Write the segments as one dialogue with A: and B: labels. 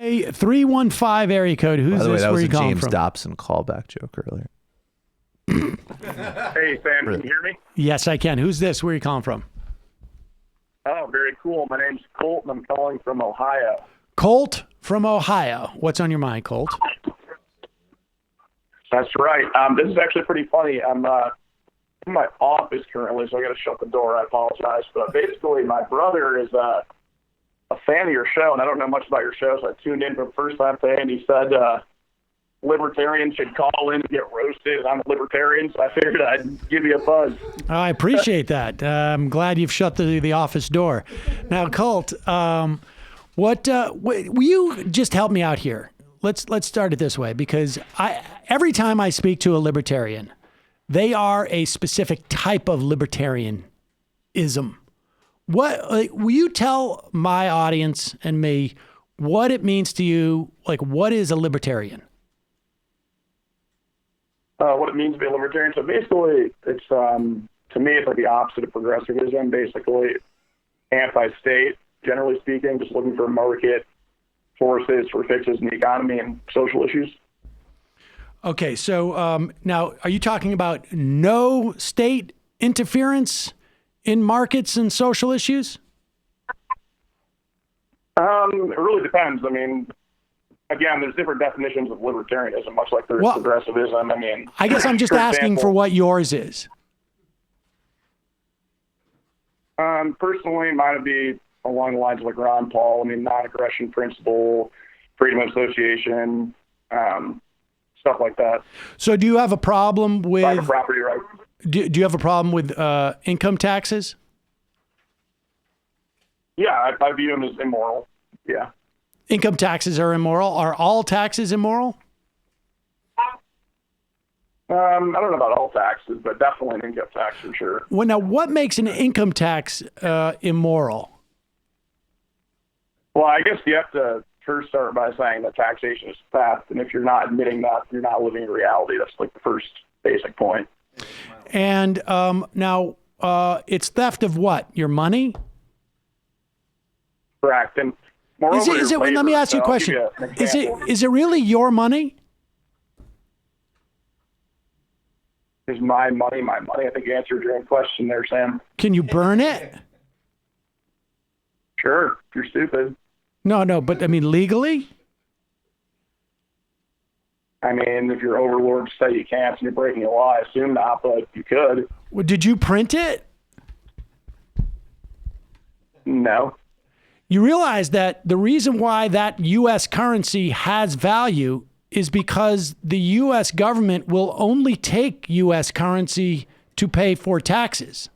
A: A 315 area code. Who's
B: By the way,
A: this?
B: that
A: Where
B: was
A: you
B: a
A: calling
B: James
A: from?
B: Dobson callback joke earlier.
C: Hey, Sam, can you hear me?
A: Yes, I can. Who's this? Where are you calling from?
C: Oh, very cool. My name's Colt, and I'm calling from Ohio.
A: Colt from Ohio. What's on your mind, Colt?
C: That's right. This is actually pretty funny. I'm in my office currently, so I got to shut the door. I apologize. But basically, my brother is a fan of your show, and I don't know much about your show, so I tuned in for the first time today, and he said libertarians should call in and get roasted, and I'm a libertarian, so I figured I'd give you a buzz.
A: I appreciate that. I'm glad you've shut the office door. Now, Colt, will you just help me out here? Let's start it this way, because every time I speak to a libertarian, they are a specific type of libertarianism. Will you tell my audience and me what it means to you? Like, what is a libertarian?
C: What it means to be a libertarian. So basically, it's to me, it's like the opposite of progressivism. Basically, anti-state, generally speaking, just looking for market forces for fixes in the economy and social issues.
A: Okay, so now, are you talking about no state interference in markets and social issues?
C: It really depends. I mean, again, there's different definitions of libertarianism, much like there's progressivism. I mean,
A: I guess I'm just asking for what yours is.
C: Personally, mine would be along the lines of like Ron Paul. I mean, non-aggression principle, freedom of association, stuff like that.
A: So do you have a problem with
C: private property rights?
A: Do you have a problem with income taxes?
C: Yeah, I view them as immoral. Yeah.
A: Income taxes are immoral. Are all taxes immoral?
C: I don't know about all taxes, but definitely an income tax for sure.
A: Well, now, what makes an income tax immoral?
C: Well, I guess you have to first start by saying that taxation is theft, and if you're not admitting that, you're not living in reality. That's like the first basic point.
A: And now, it's theft of what? Your money?
C: Correct. And moreover,
A: let me ask you a question. Is it really your money?
C: Is my money my money? I think you answered your own question there, Sam.
A: Can you burn it?
C: Sure, if you're stupid.
A: No, but I mean legally?
C: I mean, if your overlords say you can't and you're breaking a law, I assume not, but you could.
A: Well, did you print it?
C: No.
A: You realize that the reason why that U.S. currency has value is because the U.S. government will only take U.S. currency to pay for taxes.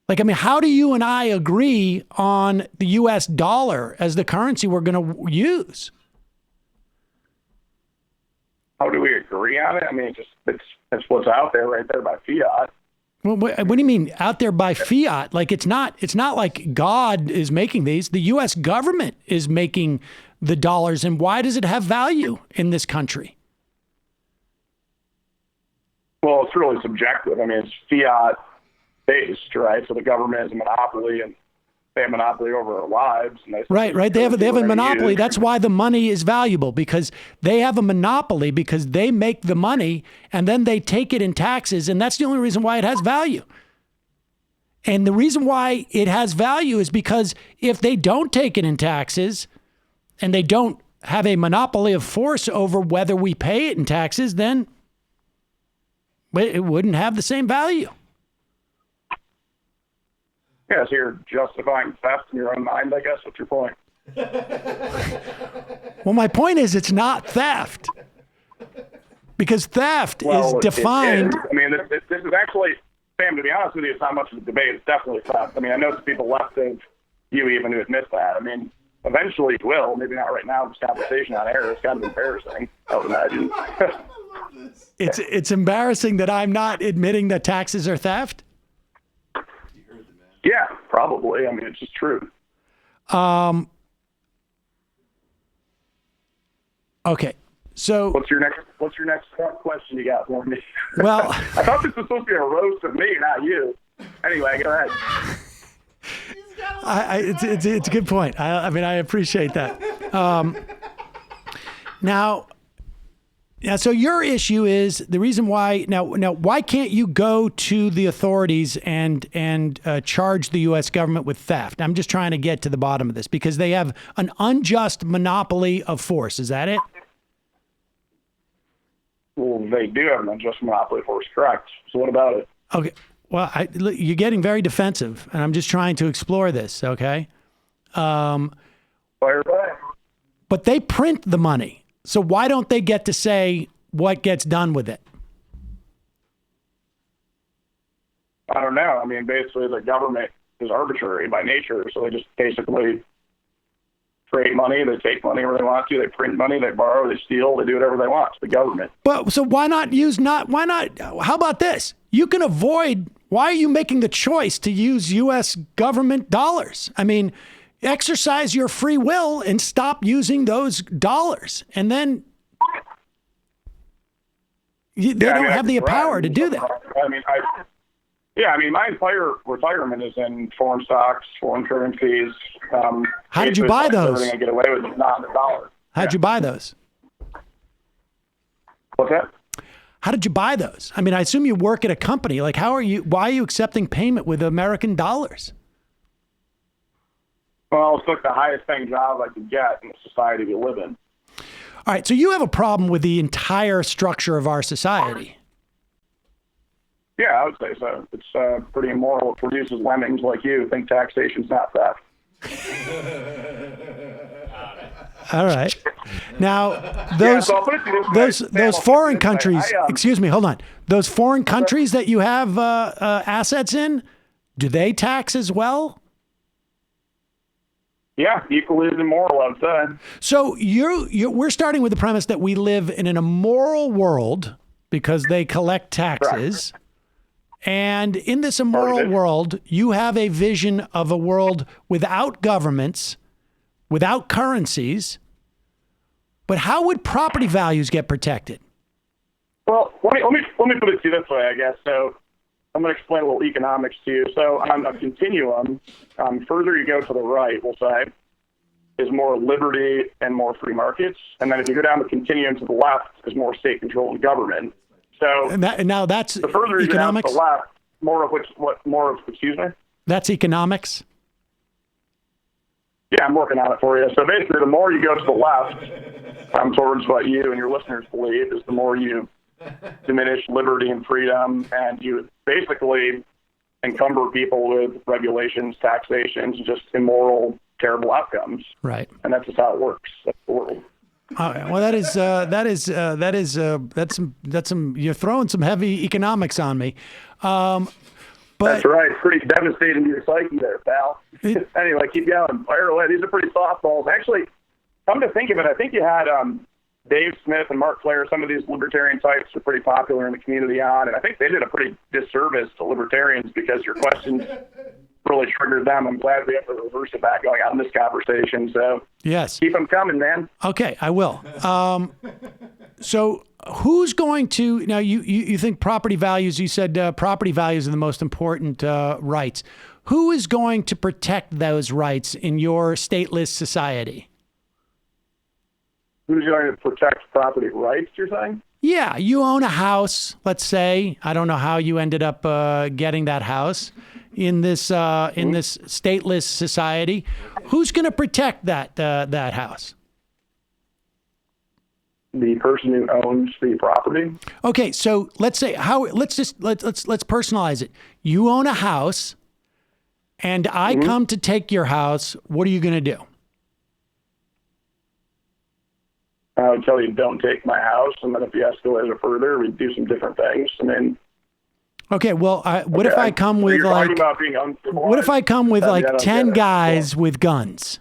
A: Like, I mean, how do you and I agree on the U.S. dollar as the currency we're going to use?
C: How do we agree on it? I mean, it's what's out there right there by fiat.
A: Well, what do you mean out there by fiat? Like, it's not like God is making these. The U.S. government is making the dollars. And why does it have value in this country?
C: Well, it's really subjective. I mean, it's fiat based, right? So the government is a monopoly, and they have a monopoly over our lives. And
A: Right. They have a monopoly. That's why the money is valuable, because they have a monopoly, because they make the money and then they take it in taxes. And that's the only reason why it has value. And the reason why it has value is because if they don't take it in taxes and they don't have a monopoly of force over whether we pay it in taxes, then it wouldn't have the same value.
C: Yeah, so you're justifying theft in your own mind, I guess. What's your point?
A: Well, my point is it's not theft. Because theft is defined.
C: I mean, this is actually, Sam, to be honest with you, it's not much of a debate. It's definitely theft. I mean, I know some people left of you even who admit that. I mean, eventually you will. Maybe not right now. This conversation on air is kind of embarrassing, I would imagine.
A: It's embarrassing that I'm not admitting that taxes are theft?
C: Yeah, probably. I mean, it's just true.
A: Okay. So
C: what's your next question you got for me?
A: Well,
C: I thought this was supposed to be a roast of me, not you. Anyway, go ahead.
A: It's a good point. I mean, I appreciate that. Now, so your issue is the reason why now why can't you go to the authorities and charge the U.S. government with theft? I'm just trying to get to the bottom of this because they have an unjust monopoly of force. Is that it?
C: Well, they do have an unjust monopoly of force, correct. So what about it?
A: Okay. Well, you're getting very defensive, and I'm just trying to explore this. Okay.
C: Fire away.
A: But they print the money. So why don't they get to say what gets done with it?
C: I don't know. I mean, basically, the government is arbitrary by nature, so they just basically create money, they take money where they want to, they print money, they borrow, they steal, they do whatever they want. It's the government.
A: But so why not? How about this? You can avoid, why are you making the choice to use U.S. government dollars? I mean, exercise your free will and stop using those dollars. And then they don't have the power to do that.
C: I mean, my entire retirement is in foreign stocks, foreign currencies.
A: How did you buy those?
C: Everything I get away with is not in the dollar.
A: How'd you buy those?
C: What's that?
A: How did you buy those? I mean, I assume you work at a company. Like, why are you accepting payment with American dollars?
C: Well, it's like the highest paying job I could get in the society we live in.
A: All right. So you have a problem with the entire structure of our society.
C: Yeah, I would say so. It's pretty immoral. It produces lemmings like you who think taxation's not theft.
A: All right. Now, those foreign countries, excuse me, hold on. Those foreign countries that you have assets in, do they tax as well?
C: Yeah, equally as immoral, I would say.
A: So we're starting with the premise that we live in an immoral world because they collect taxes.
C: Correct.
A: And in this immoral world, you have a vision of a world without governments, without currencies. But how would property values get protected?
C: Well, let me put it to you this way, I guess. So I'm going to explain a little economics to you. So on a continuum, further you go to the right, we'll say, is more liberty and more free markets. And then if you go down the continuum to the left, is more state control and government. So
A: now that's
C: the further you go down to the left, excuse me?
A: That's economics?
C: Yeah, I'm working on it for you. So basically, the more you go to the left, towards what you and your listeners believe, is the more you diminish liberty and freedom, and you basically encumber people with regulations, taxations, just immoral, terrible outcomes.
A: Right.
C: And that's just how it works. That's the world.
A: All right. Well, that's some. You're throwing some heavy economics on me. But
C: that's right. Pretty devastating to your psyche there, pal. Anyway, keep going. Fire away. These are pretty softballs. Actually, come to think of it, I think you had Dave Smith and Mark Flair. Some of these libertarian types are pretty popular in the community and I think they did a pretty disservice to libertarians because your questions really triggered them. I'm glad we have the reverse of that going on in this conversation. So
A: yes,
C: keep them coming, man.
A: Okay, I will. So who's going to now? You think property values? You said property values are the most important rights. Who is going to protect those rights in your stateless society?
C: Who's going to protect property rights? You're saying?
A: Yeah, you own a house. Let's say I don't know how you ended up getting that house in this stateless society. Who's going to protect that house?
C: The person who owns the property.
A: Okay, so let's say let's personalize it. You own a house, and I come to take your house. What are you going to do?
C: I would tell you don't take my house, and then if you escalate it further, we'd do some different things. I mean.
A: Okay, well, what if I come with like? What if I come with like 10 guys with guns,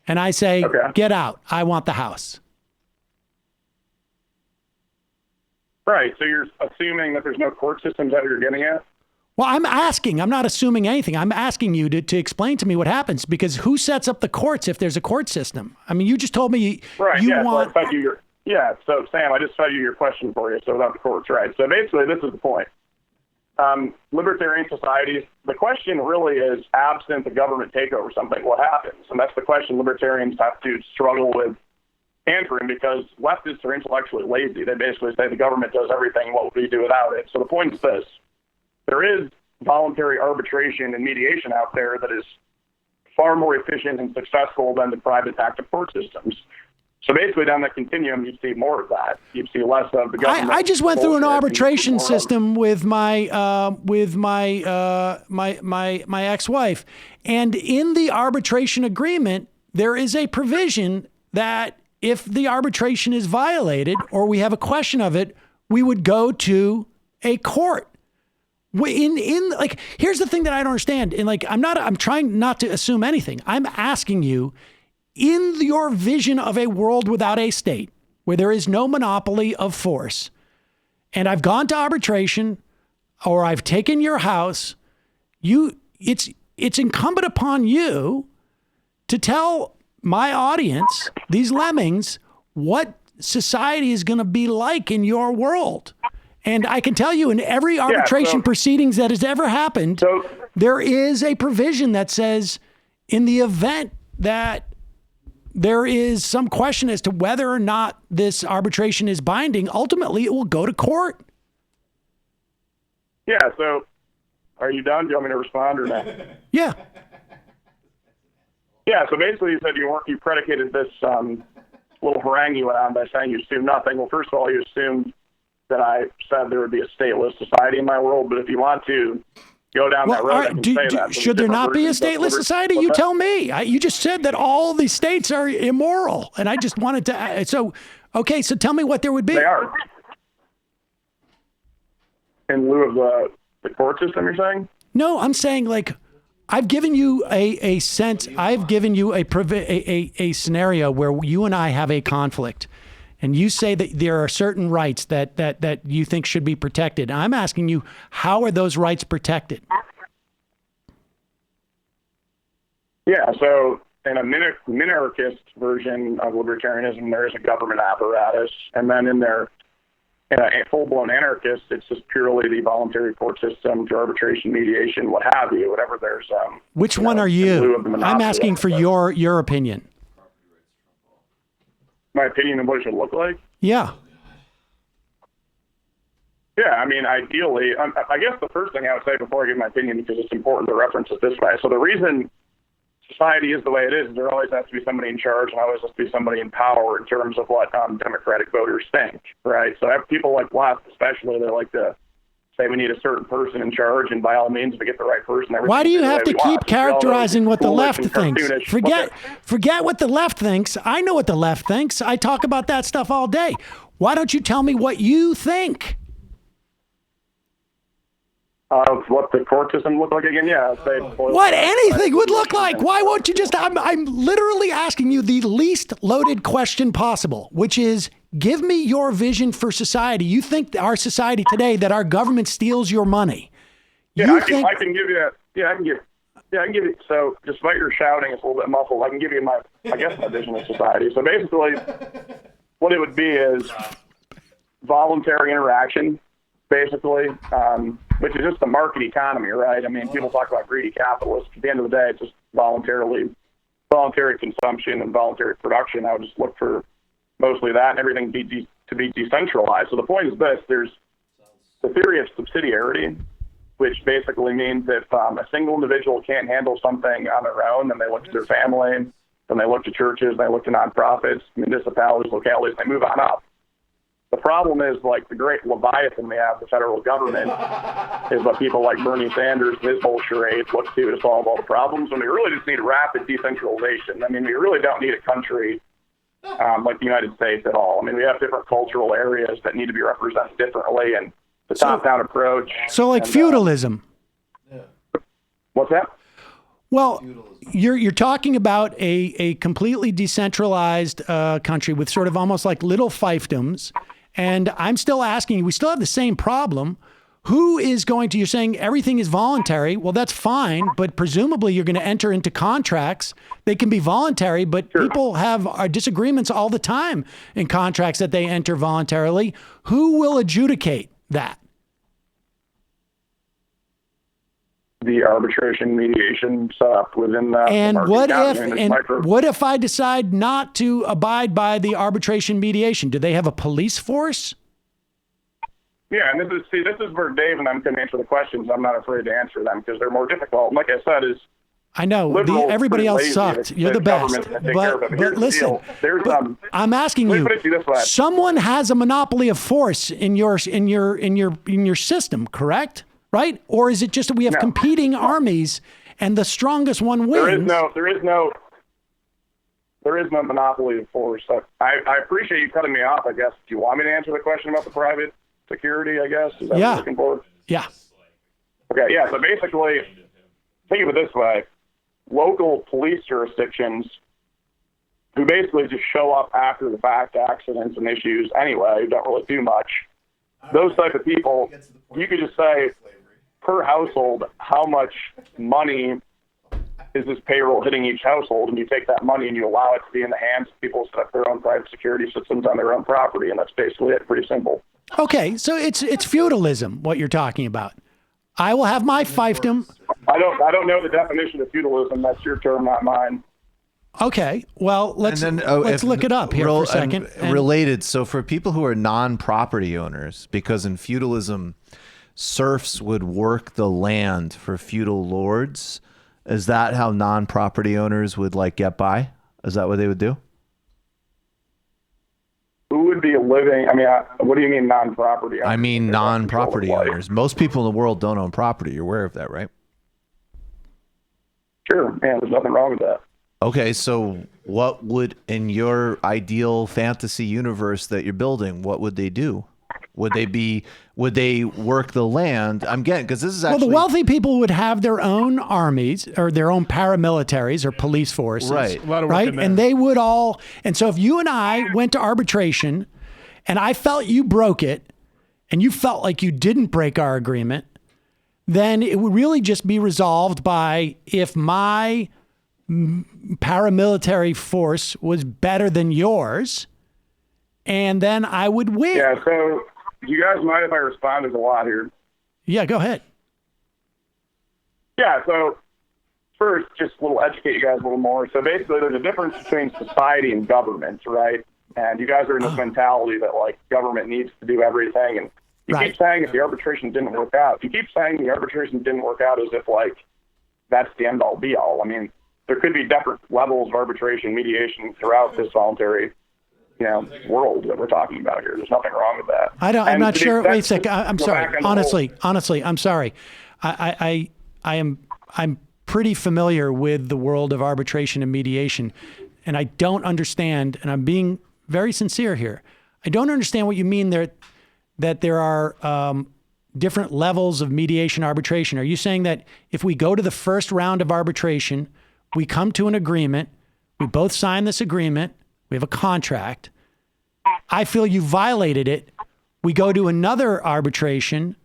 A: and I say, "Get out! I want the house."
C: Right. So you're assuming that there's no court system that you're getting at?
A: Well, I'm asking. I'm not assuming anything. I'm asking you to explain to me what happens, because who sets up the courts if there's a court system? I mean, you just told me you want.
C: So Sam, I just fed you your question for you. So without the courts, right? So basically, this is the point. libertarian societies, the question really is, absent the government takeover something, what happens? And that's the question libertarians have to struggle with answering, because leftists are intellectually lazy. They basically say the government does everything, what would we do without it? So the point is this: there is voluntary arbitration and mediation out there that is far more efficient and successful than the private active court systems. So basically, down that continuum, you see more of that. You see less of the government.
A: I just went through an arbitration system with my my ex-wife, and in the arbitration agreement, there is a provision that if the arbitration is violated or we have a question of it, we would go to a court. Like, here's the thing that I don't understand. And like, I'm trying not to assume anything. I'm asking you, in your vision of a world without a state, where there is no monopoly of force, and I've gone to arbitration or I've taken your house, it's incumbent upon you to tell my audience, these lemmings, what society is going to be like in your world. And I can tell you, in every arbitration proceedings that has ever happened, there is a provision that says, in the event that there is some question as to whether or not this arbitration is binding, ultimately it will go to court.
C: Yeah, so are you done? Do you want me to respond or not?
A: Yeah.
C: Yeah, so basically you said you predicated this little harangue you went on by saying you assumed nothing. Well, first of all, you assumed that I said there would be a stateless society in my world, but if you want to go down that road, I can say that.
A: Should there not be a stateless society? You tell me. You just said that all the states are immoral, and I just wanted to. So tell me what there would be.
C: They are. In lieu of the court system, you're saying?
A: No, I'm saying, like, I've given you a sense. I've given you a scenario where you and I have a conflict. And you say that there are certain rights that you think should be protected. I'm asking you, how are those rights protected?
C: Yeah, so in a minarchist version of libertarianism, there is a government apparatus. And then in a full-blown anarchist, it's just purely the voluntary court system to arbitration, mediation, what have you, whatever there's...
A: Which one are you? I'm asking for your opinion.
C: My opinion of what it should look like?
A: Yeah.
C: Yeah, I mean, ideally, I guess the first thing I would say before I give my opinion, because it's important to reference it this way. So the reason society is the way it is there always has to be somebody in charge and always has to be somebody in power in terms of what Democratic voters think, right? So people like left, especially, they like to say we need a certain person in charge, and by all means, if we get the right person, everything.
A: Why do you have to keep characterizing what the left thinks? Forget what the left thinks. I know what the left thinks. I talk about that stuff all day. Why don't you tell me what you think?
C: Of what the court system look like again? Yeah.
A: What anything would look like. Why won't you just... I'm literally asking you the least loaded question possible, which is, give me your vision for society. You think our society today, that our government steals your money.
C: Yeah, I can give you that. Yeah, I can give you. So despite your shouting, it's a little bit muffled. I can give you my vision of society. So basically, what it would be is voluntary interaction, basically, which is just the market economy, right? I mean, people talk about greedy capitalists. At the end of the day, it's just voluntary consumption and voluntary production. I would just look for mostly that, and everything to be decentralized. So the point is this: there's the theory of subsidiarity, which basically means if a single individual can't handle something on their own, then they look to their family, then they look to churches, they look to nonprofits, municipalities, localities, they move on up. The problem is, like, the great Leviathan we have, the federal government, is what people like Bernie Sanders, his whole charade, look to solve all the problems, when we really just need rapid decentralization. I mean, we really don't need a country like the United States at all. I mean, we have different cultural areas that need to be represented differently, and the top-down approach.
A: So, like, feudalism.
C: What's that?
A: Well, you're talking about a completely decentralized country with sort of almost like little fiefdoms, and I'm still asking you, we still have the same problem. Who is going to, you're saying everything is voluntary. Well, that's fine, but presumably you're going to enter into contracts. They can be voluntary, but people have disagreements all the time in contracts that they enter voluntarily. Who will adjudicate that?
C: the arbitration mediation setup within the
A: And
C: Marquis
A: what
C: County.
A: if
C: I mean, it's
A: and
C: micro-
A: what if I decide not to abide by the arbitration mediation? Do they have a police force?
C: Yeah, and this is where Dave and I can answer the questions. I'm not afraid to answer them because they're more difficult. And like I said, is
A: I know
C: liberals
A: everybody
C: pretty
A: else
C: lazy.
A: sucked.
C: The
A: You're the best.
C: government can take care of it.
A: But
C: Here's the
A: listen,
C: deal. There's,
A: I'm asking
C: let me
A: you.
C: put it to you this way.
A: Someone has a monopoly of force in your system, correct? Right? Or is it just that we have
C: No.
A: competing armies and the strongest one wins?
C: There is no monopoly of force. So I appreciate you cutting me off. I guess. Do you want me to answer the question about the private security? I guess. Is that what you're looking for?
A: Yeah.
C: Okay. Yeah. So basically, think of it this way: local police jurisdictions, who basically just show up after the fact accidents and issues anyway, who don't really do much. Those type of people, you could just say per household, how much money is this payroll hitting each household, and you take that money and you allow it to be in the hands of people who set up their own private security systems on their own property, and that's basically it. Pretty simple.
A: Okay, so it's feudalism what you're talking about. I will have my fiefdom.
C: I don't know the definition of feudalism. That's your term, not mine.
A: Okay, well let's look it up here for a second. And
B: related, so for people who are non-property owners, because in feudalism, serfs would work the land for feudal lords. Is that how non-property owners would get by? Is that what they would do?
C: Who would be living? I mean, what do you mean non-property owners?
B: I mean non-property owners. Most people in the world don't own property. You're aware of that, right?
C: Sure, man. There's nothing wrong with that.
B: Okay, so what would, in your ideal fantasy universe that you're building, what would they do? Would they work the land? I'm getting, because this is actually...
A: Well, the wealthy people would have their own armies or their own paramilitaries or police forces.
B: Right.
D: A lot of work
A: right?
D: in there.
A: And they would all... And so if you and I went to arbitration and I felt you broke it and you felt like you didn't break our agreement, then it would really just be resolved by if my paramilitary force was better than yours, and then I would win.
C: Yeah, so you guys mind if I respond? There's a lot here.
A: Yeah, go ahead.
C: Yeah, so first, just a little educate you guys a little more. So basically, there's a difference between society and government, right? And you guys are in this mentality that, government needs to do everything. And you keep saying if the arbitration didn't work out. You keep saying the arbitration didn't work out as if, that's the end-all, be-all. I mean, there could be different levels of arbitration, mediation throughout this voluntary world that we're talking about here. There's nothing wrong with that.
A: I'm not sure. Wait a second. I'm sorry. Honestly, I'm sorry. I'm pretty familiar with the world of arbitration and mediation, and I don't understand, and I'm being very sincere here. I don't understand what you mean that there are different levels of mediation arbitration. Are you saying that if we go to the first round of arbitration, we come to an agreement, we both sign this agreement, we have a contract, I feel you violated it, we go to another arbitration,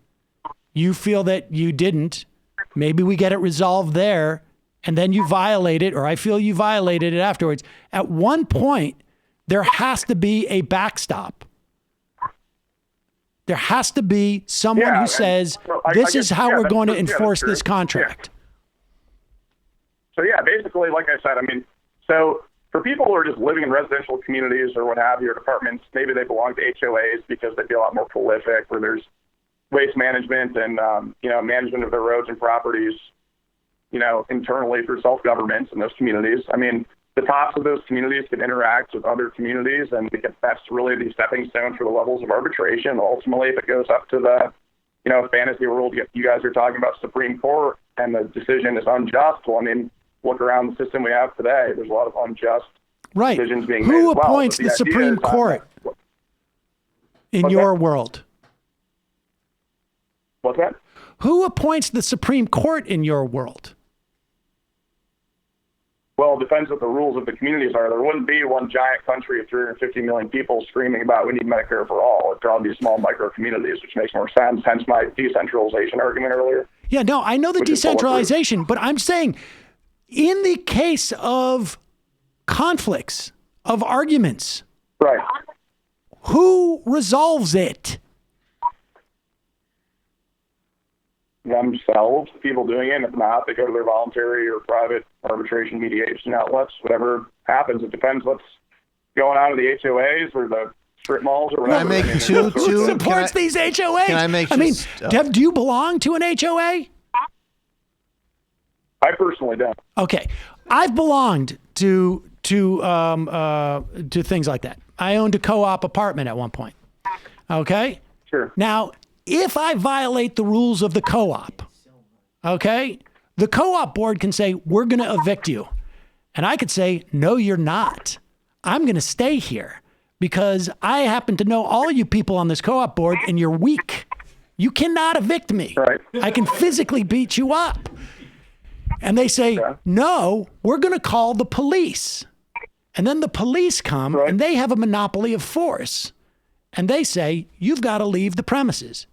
A: you feel that you didn't, maybe we get it resolved there, and then you violate it, or I feel you violated it afterwards. At one point, there has to be a backstop. There has to be someone who says, this is how we're going to enforce this contract.
C: So, basically, like I said, so for people who are just living in residential communities or what have you, or departments, maybe they belong to HOAs because they'd be a lot more prolific, where there's waste management and, management of their roads and properties, internally through self-governments in those communities. The tops of those communities can interact with other communities, and that's really the stepping stone for the levels of arbitration. Ultimately, if it goes up to the, fantasy world, you guys are talking about Supreme Court, and the decision is unjust. Well, look around the system we have today. There's a lot of unjust decisions being made.
A: Who
C: as well.
A: appoints the Supreme Court in your world?
C: What's that?
A: Who appoints the Supreme Court in your world?
C: Well, it depends what the rules of the communities are. There wouldn't be one giant country of 350 million people screaming about we need Medicare for all. It'd probably be small micro communities, which makes more sense. Hence my decentralization argument earlier.
A: Yeah, no, I know the decentralization, but I'm saying in the case of conflicts, of arguments,
C: right? Who
A: resolves it?
C: themselves, the people doing it. And if not, they go to their voluntary or private arbitration mediation outlets. Whatever happens, it depends what's going on in the HOAs or the strip malls or whatever.
B: Can I make two
A: Who supports these HOAs?
B: Can I make
A: do you belong to an HOA?
C: I personally don't.
A: Okay, I've belonged to things like that. I owned a co-op apartment at one point. Okay.
C: Sure.
A: Now, if I violate the rules of the co-op, okay, the co-op board can say, we're going to evict you. And I could say, no, you're not. I'm going to stay here because I happen to know all you people on this co-op board and you're weak. You cannot evict me.
C: Right.
A: I can physically beat you up. And they say, no, we're going to call the police. And then the police come and they have a monopoly of force. And they say, you've got to leave the premises.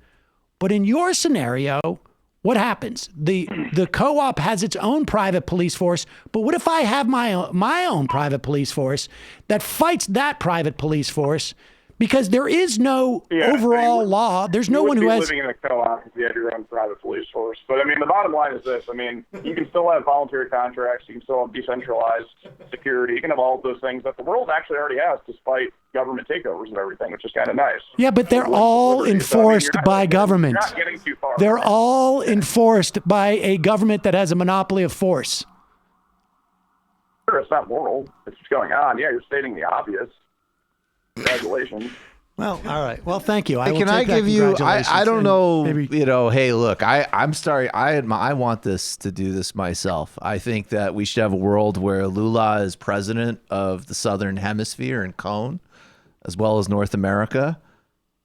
A: But in your scenario, what happens? The co-op has its own private police force. But what if I have my own private police force that fights that private police force? Because there is no overall law. There's no one who has
C: living in a co-op if you have your own private police force. But I mean, the bottom line is this. I mean, you can still have voluntary contracts. You can still have decentralized security. You can have all of those things that the world actually already has, despite government takeovers and everything, which is kind of nice.
A: Yeah, but they're all enforced by government.
C: You're not getting too far.
A: They're all enforced by a government that has a monopoly of force.
C: Sure, it's not moral. It's what's going on. Yeah, you're stating the obvious. Congratulations.
A: Well, all right. Well, thank you.
B: Can I give you? I don't know.
A: Maybe,
B: Hey, look. I'm sorry. I want to do this myself. I think that we should have a world where Lula is president of the Southern Hemisphere and Cone, as well as North America.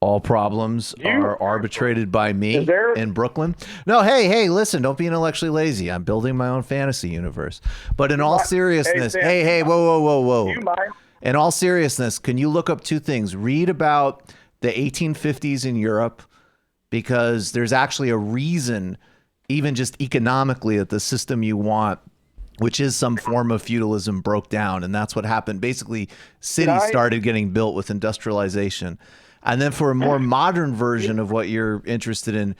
B: All problems are arbitrated by me in Brooklyn. No, hey, listen, don't be intellectually lazy. I'm building my own fantasy universe. But in all seriousness, hey, whoa.
C: Do you mind?
B: In all seriousness, can you look up two things? Read about the 1850s in Europe, because there's actually a reason, even just economically, that the system you want, which is some form of feudalism, broke down. And that's what happened. Basically, cities started getting built with industrialization. And then for a more modern version of what you're interested in,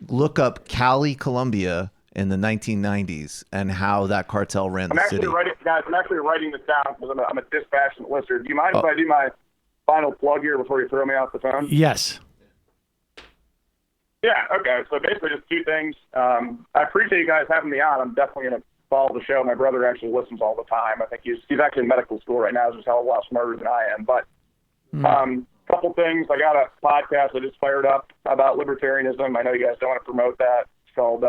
B: look up Cali, Colombia in the 1990s and how that cartel ran the city.
C: I'm actually writing this down because I'm a dispassionate listener. Do you mind if I do my final plug here before you throw me off the phone?
A: Yes.
C: Yeah, okay. So basically just two things. I appreciate you guys having me on. I'm definitely going to follow the show. My brother actually listens all the time. I think he's actually in medical school right now. He's just a hell of a lot smarter than I am. But couple things. I got a podcast I just fired up about libertarianism. I know you guys don't want to promote that. It's called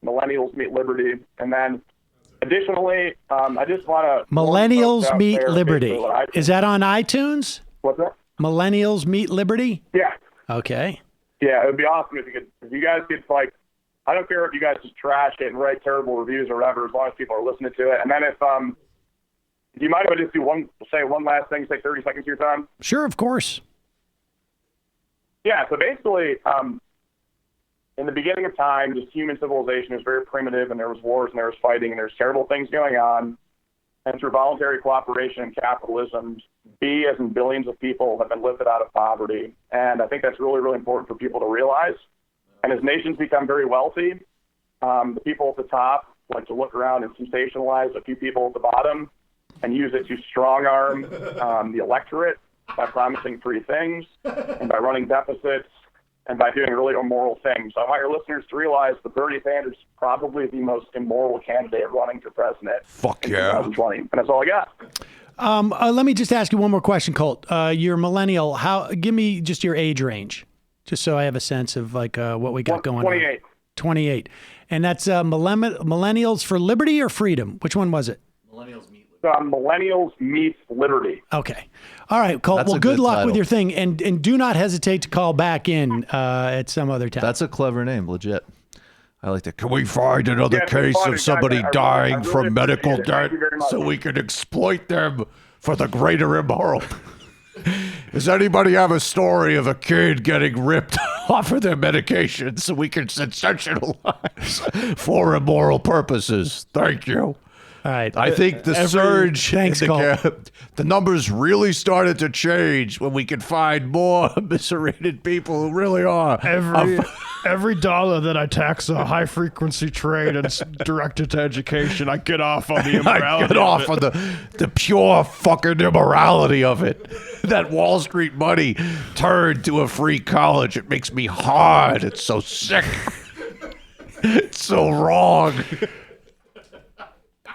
C: Millennials Meet Liberty. And then additionally, I just want to...
A: Millennials Meet Liberty. Is that on iTunes?
C: What's that?
A: Millennials Meet Liberty?
C: Yeah.
A: Okay.
C: Yeah, it would be awesome if you guys could, like, I don't care if you guys just trash it and write terrible reviews or whatever, as long as people are listening to it. And then if, do you mind if I just do one last thing, say 30 seconds of your time?
A: Sure, of course.
C: Yeah, so basically, in the beginning of time, just human civilization was very primitive, and there was wars, and there was fighting, and there's terrible things going on. And through voluntary cooperation and capitalism, as in billions of people have been lifted out of poverty. And I think that's really, really important for people to realize. And as nations become very wealthy, the people at the top like to look around and sensationalize a few people at the bottom and use it to strong-arm the electorate by promising free things and by running deficits and by doing really immoral things. So I want your listeners to realize that Bernie Sanders is probably the most immoral candidate running for president.
B: Fuck
C: in
B: yeah.
C: 2020. And that's all I got.
A: Let me just ask you one more question, Colt. You're millennial. Give me just your age range, just so I have a sense of like what we got going
C: 28.
A: on. 28. And that's Millennials for Liberty or Freedom? Which one was it?
C: Millennials Meet Liberty.
A: Okay. All right, Colt.
B: That's
A: well,
B: a
A: good
B: good
A: luck
B: title.
A: with your thing. And do not hesitate to call back in at some other time.
B: That's a clever name, legit. I like that. Can we find another
C: Yeah, it's been
B: case
C: fun,
B: of somebody
C: guys. I
B: dying
C: really
B: from medical
C: appreciate it.
B: debt
C: Thank you very much.
B: so we can exploit them for the greater immoral? Does anybody have a story of a kid getting ripped off of their medication so we can sensationalize for immoral purposes? Thank you.
A: All right.
B: I think the surge,
A: Thanks,
B: in
A: Cole.
B: the numbers really started to change when we could find more eviscerated people who really are.
D: Every dollar that I tax a high frequency trade and it's directed to education, I get off on the immorality.
B: I get off on the pure fucking immorality of it. That Wall Street money turned to a free college. It makes me hard. It's so sick. It's so wrong.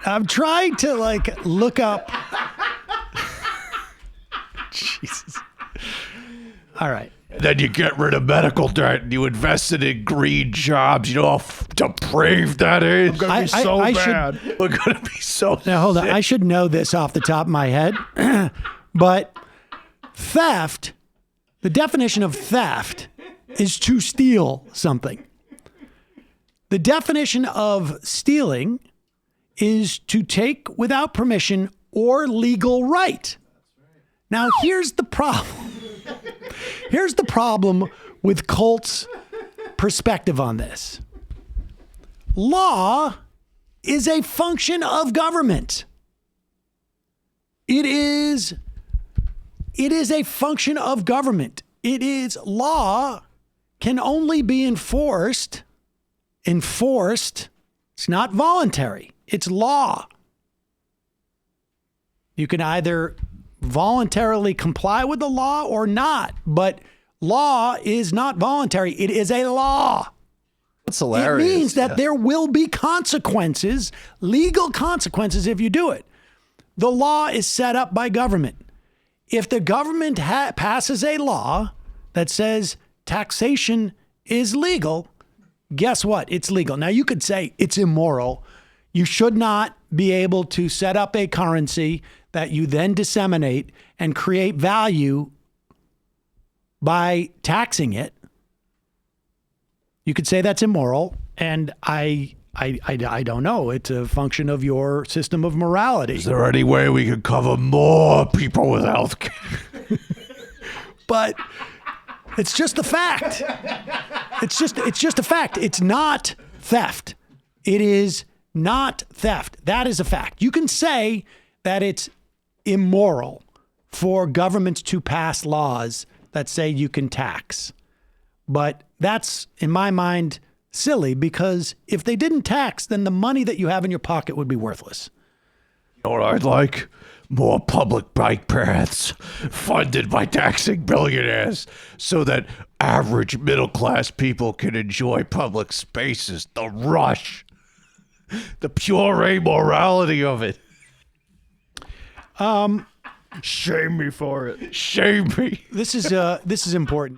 A: I'm trying to look up. Jesus. All right.
B: Then you get rid of medical debt and you invest it in green jobs. You know how depraved that is?
D: It's gonna be so bad.
B: We're going to be so
A: Now, hold on.
B: sick.
A: I should know this off the top of my head. But theft, the definition of theft is to steal something. The definition of stealing is to take without permission or legal right. Now, here's the problem. Here's the problem with Colt's perspective on this. Law is a function of government. It is a function of government. It is law can only be enforced. It's not voluntary. It's law. You can either voluntarily comply with the law or not, but law is not voluntary. It is a law.
B: That's hilarious.
A: It means that there will be consequences, legal consequences if you do it. The law is set up by government. If the government passes a law that says taxation is legal, guess what? It's legal. Now, you could say it's immoral. You should not be able to set up a currency that you then disseminate and create value by taxing it. You could say that's immoral, and I don't know. It's a function of your system of morality.
B: Is there any way we could cover more people with health care?
A: But it's just a fact. It's just a fact. It's not theft. It is not theft. That is a fact. You can say that it's immoral for governments to pass laws that say you can tax. But that's, in my mind, silly, because if they didn't tax, then the money that you have in your pocket would be worthless.
B: You know what I'd like? More public bike paths funded by taxing billionaires so that average middle-class people can enjoy public spaces. The rush. The pure amorality of it.
D: Shame me for it.
B: Shame me.
A: This is important.